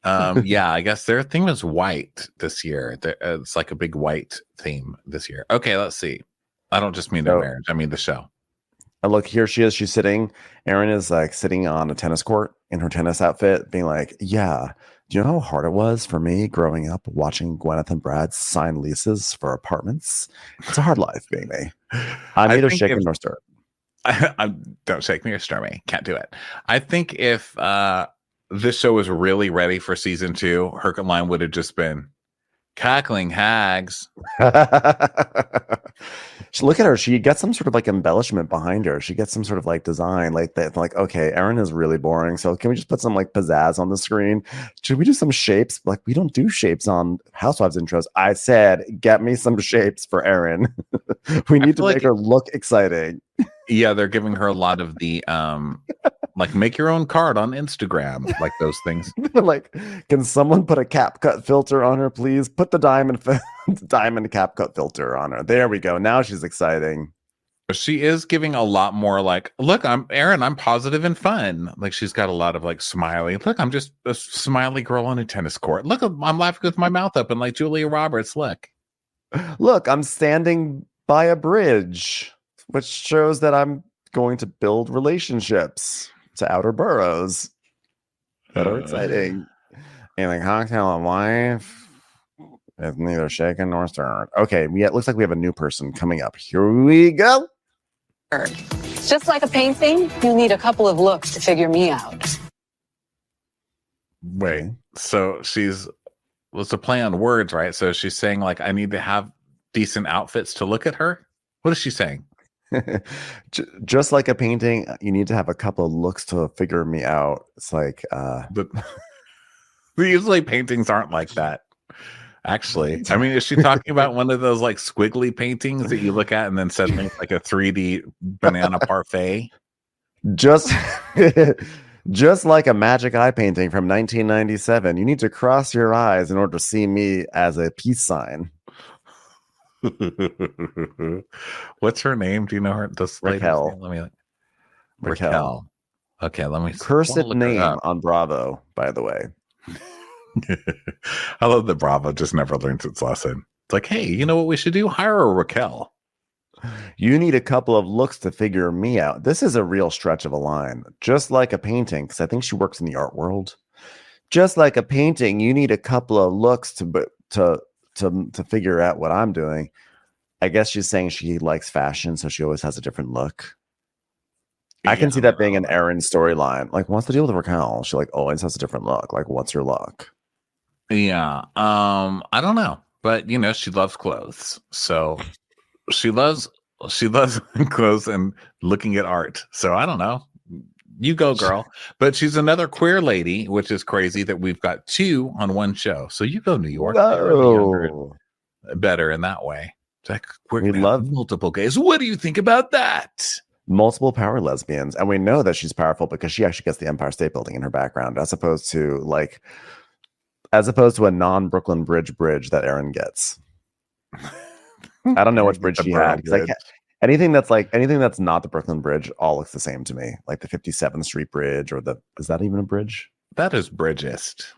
S2: Yeah, I guess their theme is white this year. It's like a big white theme this year. Okay, let's see. I don't just mean their marriage, I mean the show.
S1: Look, here she is. She's sitting. Erin is like sitting on a tennis court in her tennis outfit, being like, yeah, do you know how hard it was for me growing up watching Gwyneth and Brad sign leases for apartments? It's a hard life being me. I'm neither shaken nor stirred.
S2: Don't shake me or stir me. Can't do it. I think if this show was really ready for season 2, her line would have just been cackling hags.
S1: Look at her. She gets some sort of like embellishment behind her. She gets some sort of like design like that. Like, okay, Erin is really boring. So can we just put some like pizzazz on the screen? Should we do some shapes? Like, we don't do shapes on Housewives intros. I said, get me some shapes for Erin. We need to make her look exciting.
S2: Yeah, they're giving her a lot of the like make your own card on Instagram, like those things.
S1: Like, can someone put a CapCut filter on her, please? Put the diamond CapCut filter on her. There we go. Now she's exciting.
S2: She is giving a lot more like, look, I'm Erin, I'm positive and fun. Like, she's got a lot of like smiley. Look, I'm just a smiley girl on a tennis court. Look, I'm laughing with my mouth open like Julia Roberts. Look,
S1: I'm standing by a bridge, which shows that I'm going to build relationships to outer boroughs that are exciting. And the cocktail of life is neither shaken nor stirred. Okay, it looks like we have a new person coming up. Here we go.
S6: Just like a painting, you need a couple of looks to figure me out.
S2: Wait, so it's a play on words, right? So she's saying like, I need to have decent outfits to look at her. What is she saying?
S1: Just like a painting, you need to have a couple of looks to figure me out. It's like
S2: but usually paintings aren't like that. Actually, I mean, is she talking about one of those like squiggly paintings that you look at and then suddenly it's like a 3D banana parfait?
S1: Just like a magic eye painting from 1997, you need to cross your eyes in order to see me as a peace sign.
S2: What's her name? Do you know her? This
S1: Raquel.
S2: Raquel. Okay, let me.
S1: Cursed name on Bravo, by the way.
S2: I love that Bravo just never learns its lesson. It's like, hey, you know what we should do? Hire a Raquel.
S1: You need a couple of looks to figure me out. This is a real stretch of a line. Just like a painting, because I think she works in the art world. Just like a painting, you need a couple of looks to figure out what I'm doing. I guess she's saying she likes fashion, so she always has a different look. I can see that being an Erin storyline. Like, what's the deal with Raquel? She like always has a different look. Like, what's your look?
S2: Yeah. I don't know. But you know, she loves clothes. So she loves clothes and looking at art. So I don't know. You go, girl. But she's another queer lady, which is crazy that we've got 2 on one show. So you go, New York. Better in that way. It's like we love multiple gays. What do you think about that?
S1: multiple power lesbians, and we know that she's powerful because she actually gets the Empire State Building in her background, as opposed to a non-Brooklyn bridge that Erin gets. I don't know which bridge she had, because anything that's not the Brooklyn Bridge all looks the same to me, like the 57th Street Bridge, or is that even a bridge?
S2: That is bridgest.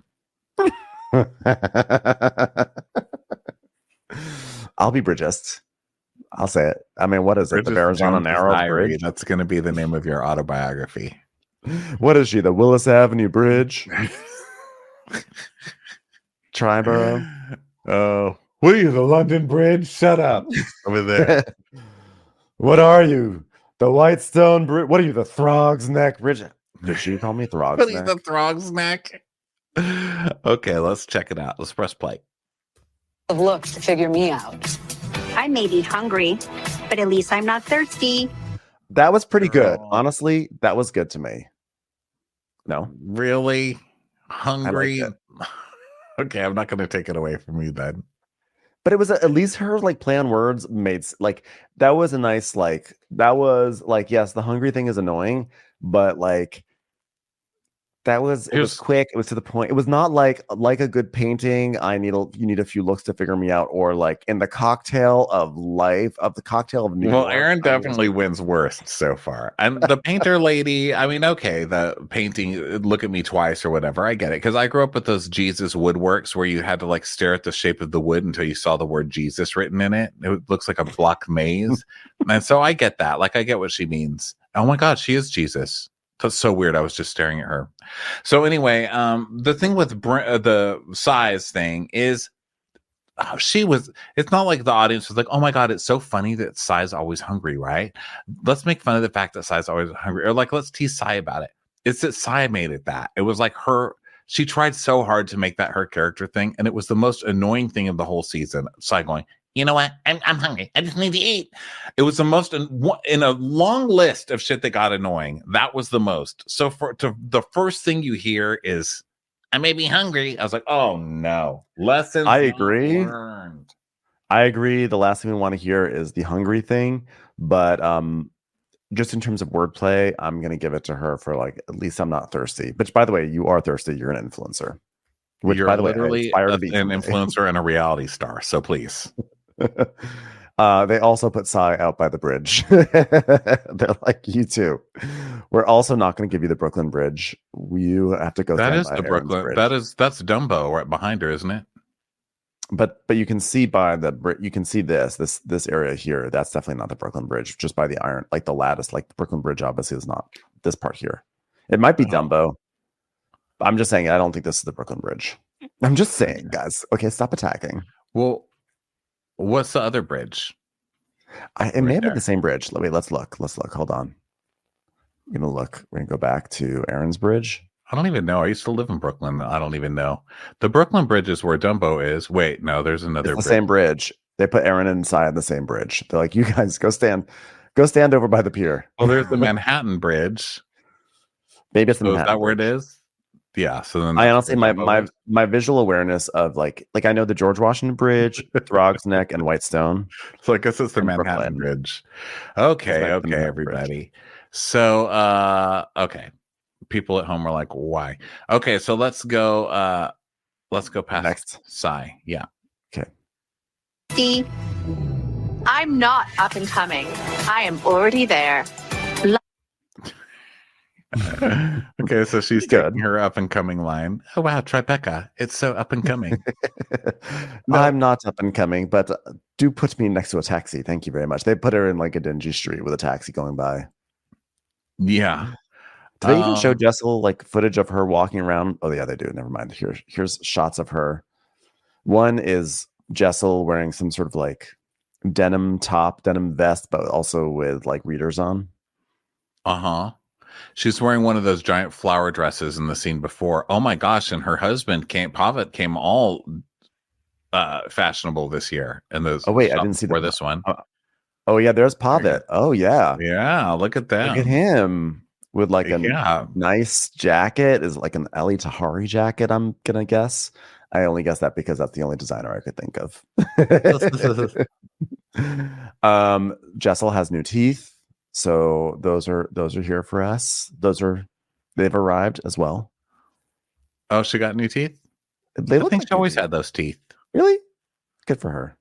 S1: I'll be bridgest. I'll say it. I mean, what is it? The Arizona Narrow Bridge?
S2: That's going to be the name of your autobiography.
S1: What is she? The Willis Avenue Bridge? Triborough?
S2: Oh, what are you, the London Bridge? Shut up. Over there.
S1: What are you? The Whitestone Bridge? What are you, the Throg's Neck Bridge? Did she call me Throg's
S2: What are
S1: Neck?
S2: you, the Throg's Neck? Okay, let's check it out. Let's press play.
S6: Of looks to figure me out.
S4: I may be hungry, but at least I'm not thirsty.
S1: That was pretty good. Honestly, that was good to me. No?
S2: Really? Hungry?
S1: I liked
S2: Okay, I'm not going to take it away from you then.
S1: But it was at least her like play on words made that was a nice yes, the hungry thing is annoying, but like it was quick, it was to the point. It was not like a good painting. You need a few looks to figure me out, or like in the cocktail of life of New York.
S2: Well, Erin definitely wins worst so far. And the painter lady, I mean, okay, the painting, look at me twice or whatever. I get it. Because I grew up with those Jesus woodworks where you had to like stare at the shape of the wood until you saw the word Jesus written in it. It looks like a block maze. And so I get that. Like, I get what she means. Oh my God, she is Jesus. That's so weird. I was just staring at her. So anyway, the thing with the size thing is it's not like the audience was like, oh my God, it's so funny that Sai's always hungry, right? Let's make fun of the fact that Sai's always hungry. Or like, let's tease Sai about it. It's that Sai made it that. It was like she tried so hard to make that her character thing. And it was the most annoying thing of the whole season. Sai going, you know what? I'm hungry. I just need to eat. It was the most in a long list of shit that got annoying. That was the most. So the first thing you hear is, I may be hungry. I was like, oh no. Lessons
S1: I agree.
S2: learned.
S1: I agree. The last thing we want to hear is the hungry thing, but just in terms of wordplay, I'm gonna give it to her for like, at least I'm not thirsty. Which, by the way, you are thirsty. You're an influencer. Which,
S2: You're
S1: by the way,
S2: literally an influencer and a reality star. So please.
S1: They also put Sai out by the bridge. They're like, you too. We're also not going to give you the Brooklyn Bridge. You have to go.
S2: That is the Brooklyn.
S1: Bridge.
S2: That's Dumbo right behind her, isn't it?
S1: But you can see by you can see this area here. That's definitely not the Brooklyn Bridge. Just by the iron, like the lattice, like the Brooklyn Bridge obviously is not this part here. It might be Dumbo. I'm just saying, I don't think this is the Brooklyn Bridge. I'm just saying, guys. Okay, stop attacking.
S2: Well, what's the other bridge?
S1: It may have been the same bridge. Wait, let's look. Hold on. We're gonna look. We're gonna go back to Erin's bridge.
S2: I don't even know. I used to live in Brooklyn. I don't even know. The Brooklyn Bridge is where Dumbo is. Wait, no, there's another
S1: bridge. The same bridge. They put Erin inside the same bridge. They're like, you guys go stand over by the pier.
S2: Well, there's the Manhattan Bridge.
S1: Maybe it's the Manhattan.
S2: Is that where it is? Yeah. So then
S1: I honestly, my visual awareness of like I know the George Washington Bridge, Throg's Neck, and Whitestone.
S2: So I guess it's the Manhattan Bridge. Okay, everybody. Bridge. So okay. People at home are like, why? Okay, so let's go past
S1: next.
S2: Sai. Yeah.
S1: Okay.
S4: See, I'm not up and coming. I am already there.
S2: Okay, so she's taking her up and coming line. Oh wow, Tribeca, it's so up and coming.
S1: No. I'm not up and coming, but do put me next to a taxi. Thank you very much. They put her in like a dingy street with a taxi going by.
S2: Yeah.
S1: Do they even show Jessel like footage of her walking around? Oh yeah, they do. Never mind. Here's shots of her. One is Jessel wearing some sort of like denim top, denim vest, but also with like readers on.
S2: She's wearing one of those giant flower dresses in the scene before. Oh my gosh! And her husband Pavitt came all fashionable this year. And those.
S1: Oh wait, I didn't see
S2: this one.
S1: Oh yeah, there's Pavitt. Oh yeah,
S2: yeah. Look at that.
S1: Look at him with like a nice jacket. Is like an Ellie Tahari jacket. I'm gonna guess. I only guess that because that's the only designer I could think of. Jessel has new teeth. So those are here for us. They've arrived as well.
S2: Oh, she got new teeth?
S1: They
S2: I
S1: look
S2: think
S1: like
S2: she always
S1: new teeth.
S2: had those teeth.
S1: Really? Good for her.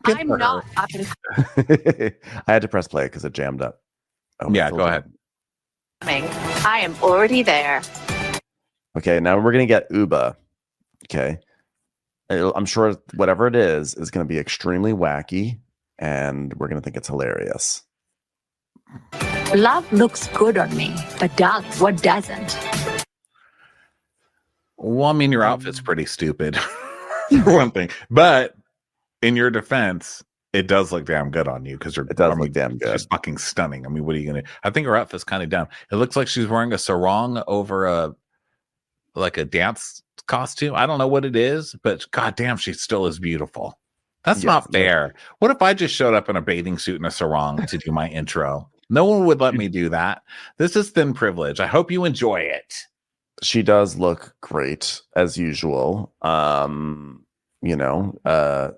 S2: Good
S4: I'm
S2: for
S4: not
S2: her.
S4: up and
S1: I had to press play because it jammed up. Oh,
S2: Yeah,
S1: it's
S2: go ahead.
S4: coming. I am already there.
S1: Okay, now we're gonna get Uba. Okay, I'm sure whatever it is going to be extremely wacky, and we're gonna think it's hilarious.
S7: Love looks good on me, but darling, what doesn't?
S2: Well, I mean, your outfit's pretty stupid, for one thing. But in your defense, it does look damn good on you because
S1: It does look damn good.
S2: She's fucking stunning. I mean, what are you gonna? I think her outfit's kind of dumb. It looks like she's wearing a sarong over a dance costume. I don't know what it is, but goddamn, she still is beautiful. That's not fair. What if I just showed up in a bathing suit and a sarong to do my intro? No one would let me do that. This is thin privilege. I hope you enjoy it.
S1: She does look great as usual.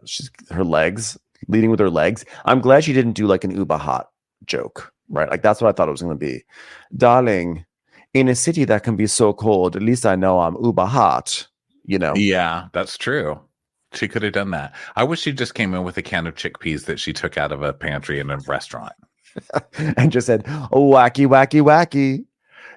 S1: She's her legs, leading with her legs. I'm glad she didn't do like an Uba hot joke, right? Like that's what I thought it was going to be. Darling, in a city that can be so cold, at least I know I'm Uba hot,
S2: Yeah, that's true. She could have done that. I wish she just came in with a can of chickpeas that she took out of a pantry in a restaurant.
S1: And just said, oh, wacky, wacky, wacky.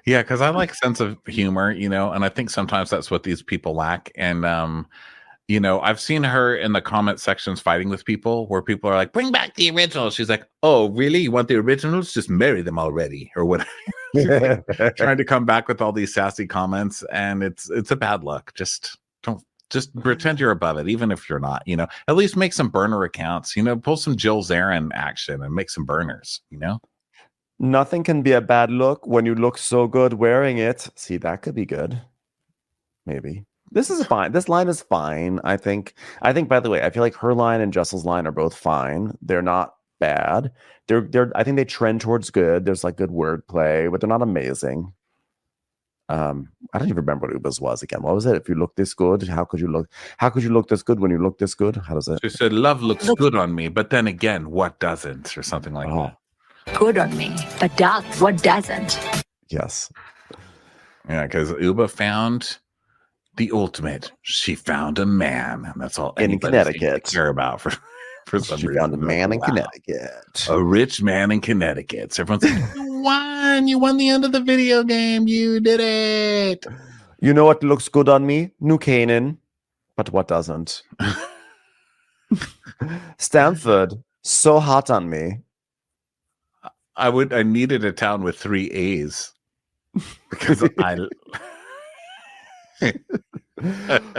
S2: Yeah, because I like sense of humor, and I think sometimes that's what these people lack. And I've seen her in the comment sections fighting with people where people are like, bring back the originals. She's like, oh, really? You want the originals? Just marry them already or whatever. Trying to come back with all these sassy comments, and it's a bad look. Just pretend you're above it, even if you're not. At least make some burner accounts. Pull some Jill Zarin action and make some burners.
S1: Nothing can be a bad look when you look so good wearing it. See, that could be good. Maybe this is fine. This line is fine. I think. By the way, I feel like her line and Jessel's line are both fine. They're not bad. They're. I think they trend towards good. There's like good wordplay, but they're not amazing. I don't even remember what Uba's was again. What was it? If you look this good, how could you look this good when you look this good? How does it?
S2: She said, "Love looks good on me, but then again, what doesn't?" or something like that.
S7: Good on me, but darling, what doesn't?
S1: Yes.
S2: Yeah, because Uba found the ultimate. She found a man, and that's all
S1: in Connecticut
S2: care about for some reason.
S1: She found a man in Connecticut.
S2: A rich man in Connecticut. So everyone's like, you won the end of the video game. You did it.
S1: You know what looks good on me? New Canaan. But what doesn't? Stanford. So hot on me.
S2: I needed a town with 3 A's. Because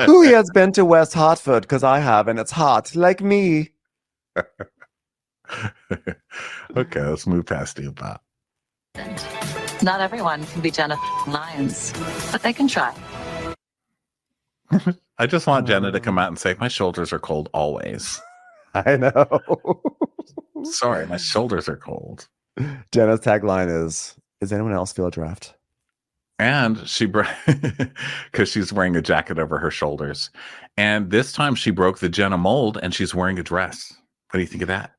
S1: Who has been to West Hartford? Because I have, and it's hot. Like me.
S2: Okay, let's move past you, Bob.
S6: Not everyone can be Jenna Lyons, but they can try.
S2: I just want Jenna to come out and say, my shoulders are cold always.
S1: I know.
S2: Sorry, my shoulders are cold.
S1: Jenna's tagline is anyone else feel a draft?
S2: And because she's wearing a jacket over her shoulders. And this time she broke the Jenna mold and she's wearing a dress. What do you think of that?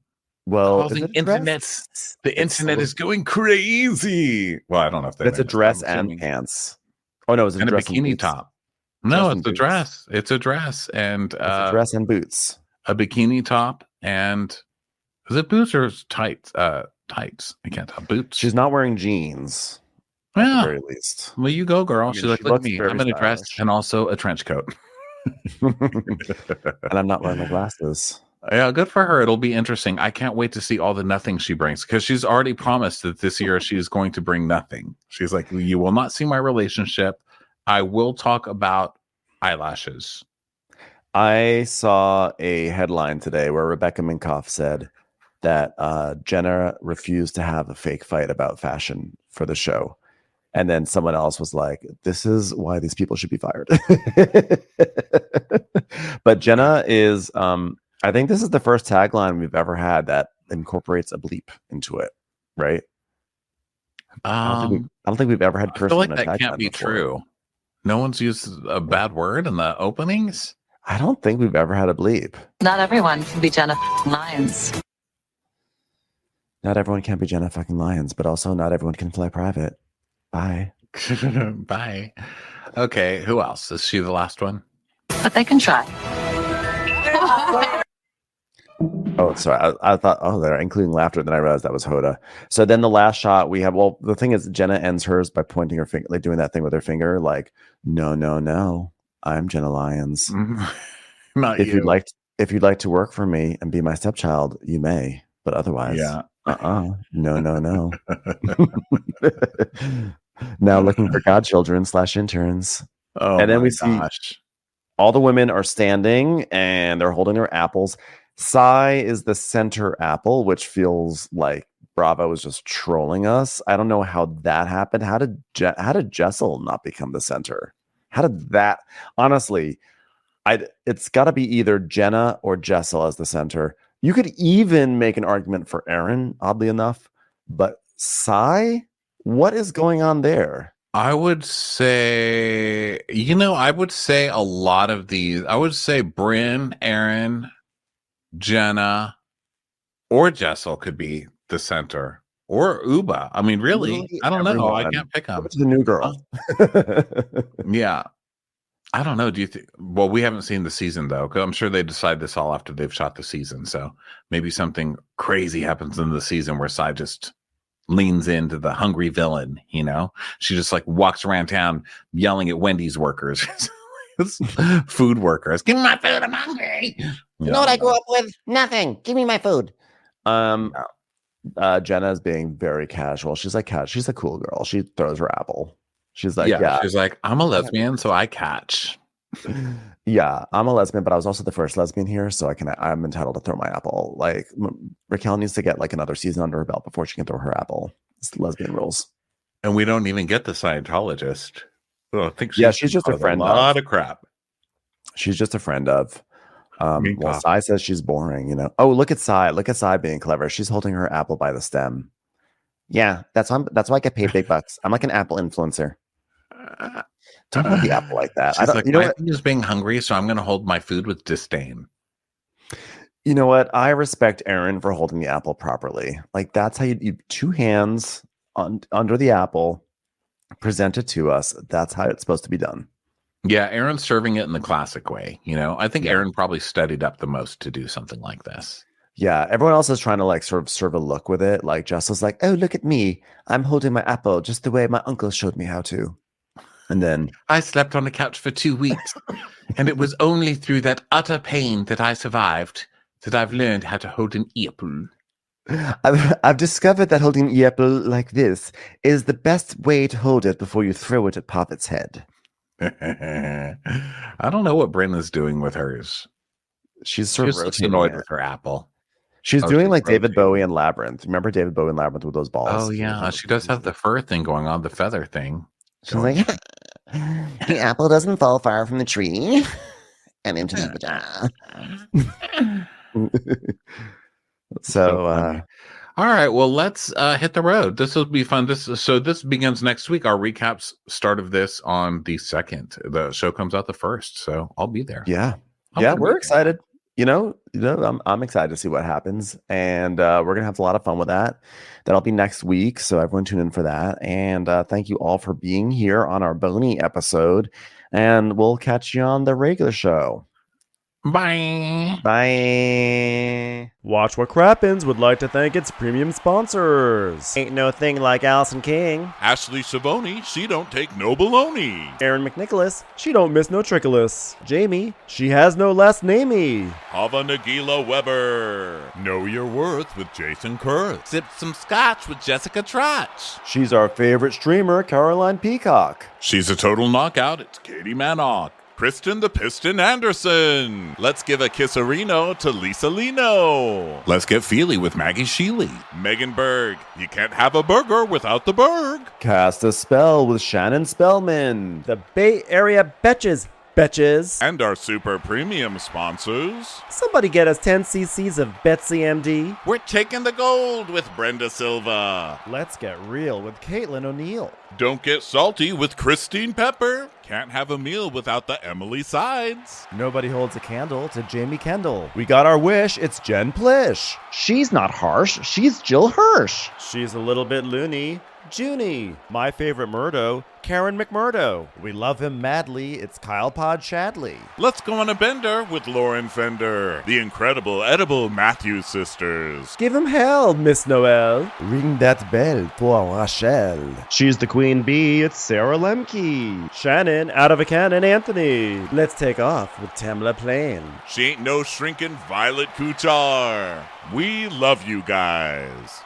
S1: Well,
S2: the internet is going crazy. Well, I don't know if
S1: it's a dress and pants. Oh no, it's a dress
S2: a bikini top. No, it's a dress. It's a dress and
S1: it's a dress and boots.
S2: A bikini top and is it boots or tights? Tights. I can't tell. Boots.
S1: She's not wearing jeans.
S2: Yeah.
S1: At the very least.
S2: Well, you go, girl.
S1: I mean,
S2: She's like, look at me. I'm in a dress and also a trench coat.
S1: And I'm not wearing my glasses.
S2: Yeah, good for her. It'll be interesting. I can't wait to see all the nothing she brings because she's already promised that this year she's going to bring nothing. She's like, you will not see my relationship. I will talk about eyelashes.
S1: I saw a headline today where Rebecca Minkoff said that Jenna refused to have a fake fight about fashion for the show. And then someone else was like, this is why these people should be fired. But Jenna is... I think this is the first tagline we've ever had that incorporates a bleep into it, right? I don't think we've ever had
S2: cursing. I feel like that can't be before. True. No one's used a bad word in the openings.
S1: I don't think we've ever had a bleep.
S6: Not everyone can be Jenna Lyons.
S1: Not everyone can be Jenna fucking Lyons, but also not everyone can fly private. Bye.
S2: Bye. Okay, who else? Is she the last one?
S7: But they can try.
S1: Oh, sorry. I thought, they're including laughter. Then I realized that was Hoda. So then the last shot we have, well, the thing is, Jenna ends hers by pointing her finger, like doing that thing with her finger, like, no, no, no. I'm Jenna Lyons.
S2: Not
S1: if
S2: you.
S1: If you'd like to work for me and be my stepchild, you may. But otherwise, no, no, no. Now looking for godchildren / interns.
S2: Oh,
S1: and then
S2: my
S1: we see
S2: gosh.
S1: all the women are standing and they're holding their apples. Sai is the center apple, which feels like Bravo is just trolling us. I don't know how that happened. How did Jessel not become the center? How did that? Honestly, it's got to be either Jenna or Jessel as the center. You could even make an argument for Aaron, oddly enough, but Sai, what is going on there?
S2: I would say, a lot of these. I would say Brynn, Aaron, Jenna, or Jessel could be the center, or Uba. I mean, really, I don't know. I can't pick them.
S1: It's the new girl.
S2: Yeah. I don't know. Do you think? Well, we haven't seen the season though, because I'm sure they decide this all after they've shot the season. So maybe something crazy happens in the season where Sai just leans into the hungry villain. She just like walks around town yelling at Wendy's workers, food workers. Give me my food. I'm hungry.
S8: You know what I grew up with? Nothing. Give me my food.
S1: Jenna is being very casual. She's like, she's a cool girl. She throws her apple. She's like,
S2: She's like, I'm a lesbian, so I catch.
S1: Yeah, I'm a lesbian, but I was also the first lesbian here, so I'm entitled to throw my apple. Like Raquel needs to get like another season under her belt before she can throw her apple. It's the lesbian rules.
S2: And we don't even get the Scientologist. I think
S1: she's just a friend.
S2: A lot of crap.
S1: She's just a friend of. Well, Sai says she's boring. Oh, look at Sai. Look at Sai being clever. She's holding her apple by the stem. Yeah, that's why I get paid big bucks. I'm like an apple influencer. Don't hold the apple like that.
S2: She's like, my thing is being hungry, so I'm going to hold my food with disdain.
S1: You know what? I respect Aaron for holding the apple properly. Like that's how you two hands under the apple, present it to us. That's how it's supposed to be done.
S2: Yeah, Aaron's serving it in the classic way. I think Aaron probably studied up the most to do something like this.
S1: Yeah, everyone else is trying to like sort of serve a look with it. Like Jess like, oh, look at me. I'm holding my apple just the way my uncle showed me how to. And then
S2: I slept on the couch for 2 weeks. And it was only through that utter pain that I survived that I've learned how to hold an apple.
S1: I've discovered that holding an apple like this is the best way to hold it before you throw it at Poppet's head.
S2: I don't know what Brynn is doing with hers.
S1: She's sort of
S2: just annoyed with her apple.
S1: She's doing like David Bowie and Labyrinth. Remember David Bowie and Labyrinth with those balls?
S2: Oh, yeah. She does have the fur thing going on, the feather thing.
S8: She's like, the apple doesn't fall far from the tree and into the vagina.
S1: So,
S2: all right. Well, let's hit the road. This will be fun. This begins next week. Our recaps start of this on the 2nd. The show comes out the 1st, so I'll be there.
S1: Yeah, we're excited. I'm excited to see what happens, and we're gonna have a lot of fun with that. That'll be next week, so everyone tune in for that. And thank you all for being here on our Boney episode, and we'll catch you on the regular show.
S2: Bye.
S1: Bye.
S9: Watch What Crappens would like to thank its premium sponsors.
S1: Ain't no thing like Allison King.
S10: Ashley Savoni, she don't take no baloney.
S9: Aaron McNicholas, she don't miss no trickolas. Jamie, she has no last namey.
S10: Hava Nagila Weber. Know your worth with Jason Kurth.
S11: Sip some scotch with Jessica Trotch.
S1: She's our favorite streamer, Caroline Peacock.
S10: She's a total knockout. It's Katie Manock. Kristen the Piston Anderson. Let's give a kisserino to Lisa Lino.
S2: Let's get feely with Maggie Sheely.
S10: Megan Berg. You can't have a burger without the Berg.
S1: Cast a spell with Shannon Spellman.
S9: The Bay Area Betches.
S10: And our super premium sponsors.
S9: Somebody get us 10 cc's of Betsy MD.
S10: We're taking the gold with Brenda Silva.
S9: Let's get real with Caitlin O'Neill.
S10: Don't get salty with Christine Pepper. Can't have a meal without the Emily sides.
S9: Nobody holds a candle to Jamie Kendall. We got our wish. It's Jen Plish.
S12: She's not harsh. She's Jill Hirsch.
S9: She's a little bit loony. Junie. My favorite Murdo, Karen McMurdo. We love him madly. It's Kyle Pod Shadley.
S10: Let's go on a bender with Lauren Fender, the incredible edible Matthews sisters.
S9: Give him hell, Miss Noel.
S1: Ring that bell for Rachel.
S12: She's the queen bee. It's Sarah Lemke.
S9: Shannon, out of a cannon, Anthony. Let's take off with Tamla Plain.
S10: She ain't no shrinking Violet Kuchar. We love you guys.